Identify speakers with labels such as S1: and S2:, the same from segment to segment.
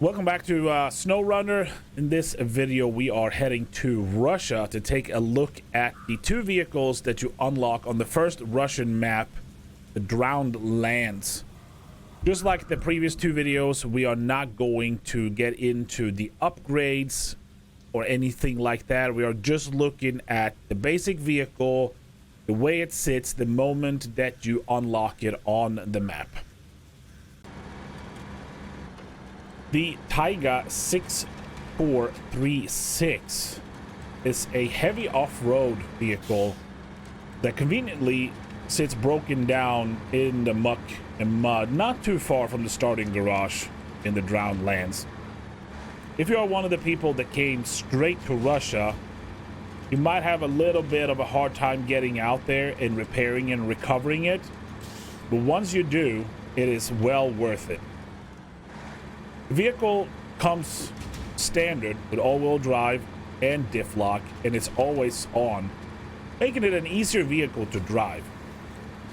S1: Welcome back to SnowRunner. In this video, we are heading to Russia to take a look at the two vehicles that you unlock on the first Russian map, the Drowned Lands. Just like the previous two videos, we are not going to get into the upgrades or anything like that. We are just looking at the basic vehicle, the way it sits, the moment that you unlock it on the map. The Taiga 6436 is a heavy off-road vehicle that conveniently sits broken down in the muck and mud, not too far from the starting garage in the Drowned Lands. If you are one of the people that came straight to Russia, you might have a little bit of a hard time getting out there and repairing and recovering it, but once you do, it is well worth it. The vehicle comes standard with all-wheel drive and diff lock, and it's always on, making it an easier vehicle to drive.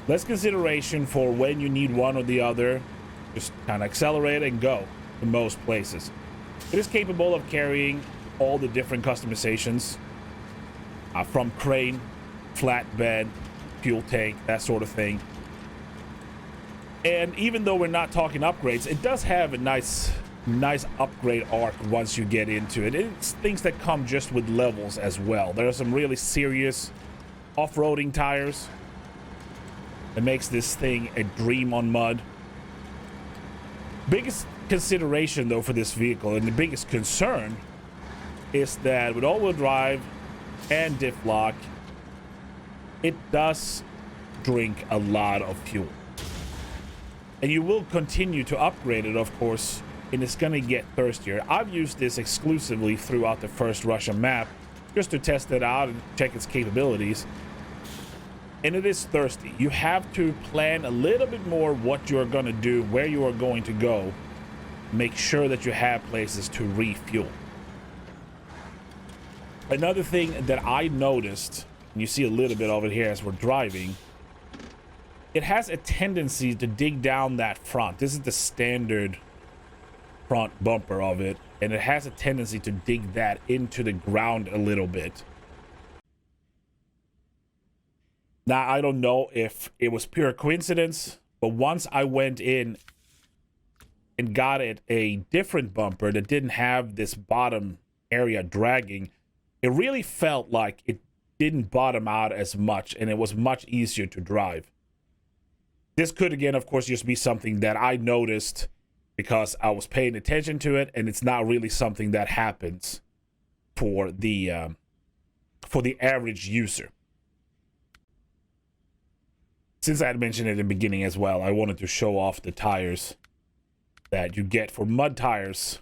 S1: Less consideration for when you need one or the other. Just kind of accelerate and go to most places. It is capable of carrying all the different customizations from crane, flatbed, fuel tank, that sort of thing. And even though we're not talking upgrades, it does have a nice upgrade arc once you get into it. It's things that come just with levels as well. There are some really serious off-roading tires that makes this thing a dream on mud. Biggest consideration though for this vehicle, and the biggest concern, is that with all-wheel drive and diff lock, it does drink a lot of fuel. And you will continue to upgrade it, of course, and it's gonna get thirstier. I've used this exclusively throughout the first Russian map just to test it out and check its capabilities, and it is thirsty. You have to plan a little bit more what you're gonna do, where you are going to go. Make sure that you have places to refuel. Another thing that I noticed, and you see a little bit of it here as we're driving, it has a tendency to dig down that front. This is the standard front bumper of it, and it has a tendency to dig that into the ground a little bit. Now, I don't know if it was pure coincidence, but once I went in and got it a different bumper that didn't have this bottom area dragging, it really felt like it didn't bottom out as much, and it was much easier to drive. This could, again, of course, just be something that I noticed because I was paying attention to it, and it's not really something that happens for the average user. Since I had mentioned it in the beginning as well, I wanted to show off the tires that you get for mud tires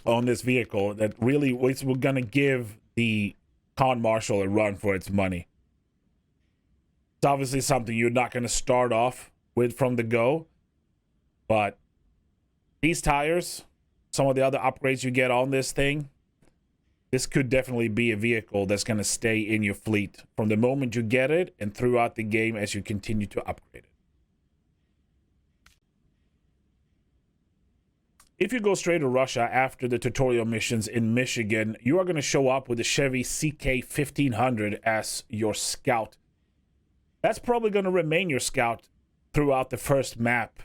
S1: on this vehicle that really we're going to give the Con Marshal a run for its money. It's obviously something you're not going to start off with from the go, but these tires, some of the other upgrades you get on this thing, this could definitely be a vehicle that's going to stay in your fleet from the moment you get it and throughout the game as you continue to upgrade it. If you go straight to Russia after the tutorial missions in Michigan, you are going to show up with the Chevy CK-1500 as your scout. That's probably going to remain your scout throughout the first map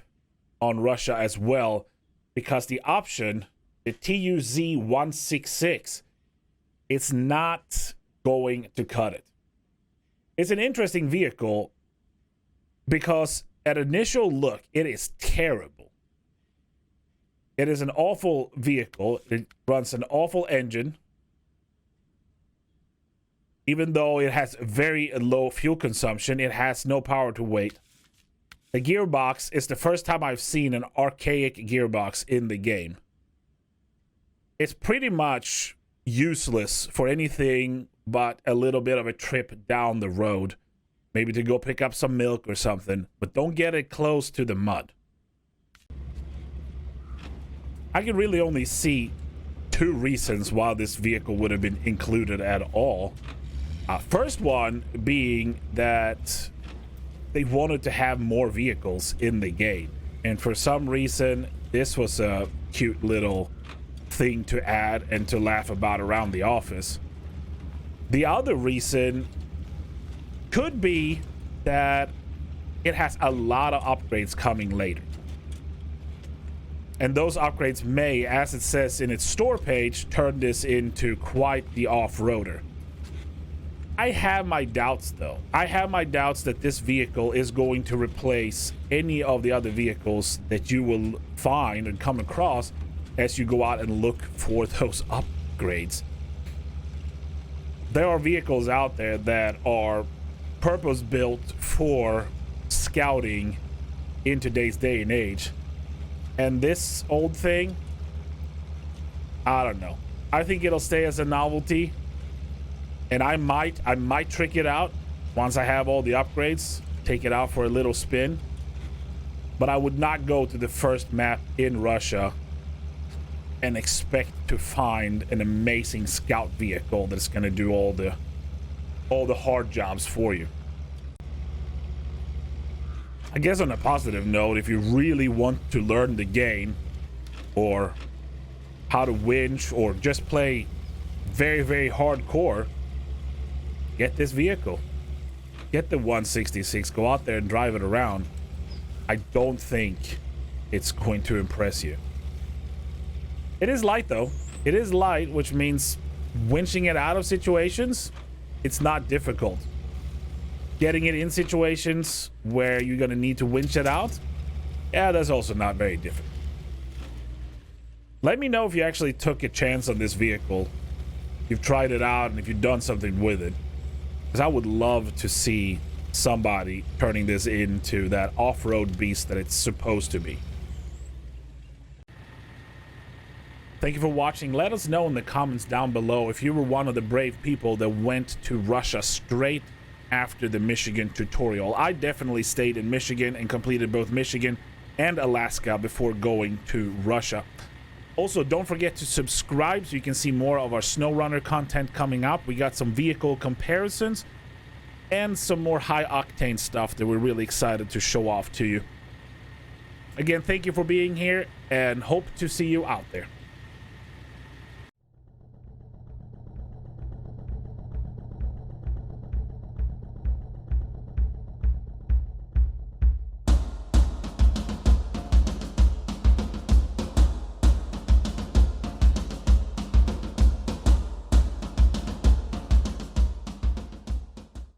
S1: on Russia as well, because the option, the TUZ-166, it's not going to cut it. It's an interesting vehicle because at initial look, it is terrible. It is an awful vehicle. It runs an awful engine. Even though it has very low fuel consumption, it has no power to weight. The gearbox is the first time I've seen an archaic gearbox in the game. It's pretty much useless for anything but a little bit of a trip down the road. Maybe to go pick up some milk or something, but don't get it close to the mud. I can really only see two reasons why this vehicle would have been included at all. First one being that they wanted to have more vehicles in the game. And for some reason, this was a cute little thing to add and to laugh about around the office. The other reason could be that it has a lot of upgrades coming later. And those upgrades may, as it says in its store page, turn this into quite the off-roader. I have my doubts, though. I have my doubts that this vehicle is going to replace any of the other vehicles that you will find and come across as you go out and look for those upgrades. There are vehicles out there that are purpose-built for scouting in today's day and age. And this old thing, I don't know. I think it'll stay as a novelty. And I might trick it out once I have all the upgrades, take it out for a little spin. But I would not go to the first map in Russia and expect to find an amazing scout vehicle that's going to do all the hard jobs for you. I guess on a positive note, if you really want to learn the game or how to winch or just play very, very hardcore, get this vehicle. Get the 166, go out there and drive it around. I don't think it's going to impress you. It is light though. It is light, which means winching it out of situations, it's not difficult. Getting it in situations where you're going to need to winch it out, yeah, that's also not very difficult. Let me know if you actually took a chance on this vehicle, you've tried it out, and if you've done something with it. Because I would love to see somebody turning this into that off-road beast that it's supposed to be. Thank you for watching. Let us know in the comments down below if you were one of the brave people that went to Russia straight after the Michigan tutorial. I definitely stayed in Michigan and completed both Michigan and Alaska before going to Russia. Also, don't forget to subscribe so you can see more of our SnowRunner content coming up. We got some vehicle comparisons and some more high-octane stuff that we're really excited to show off to you. Again, thank you for being here and hope to see you out there.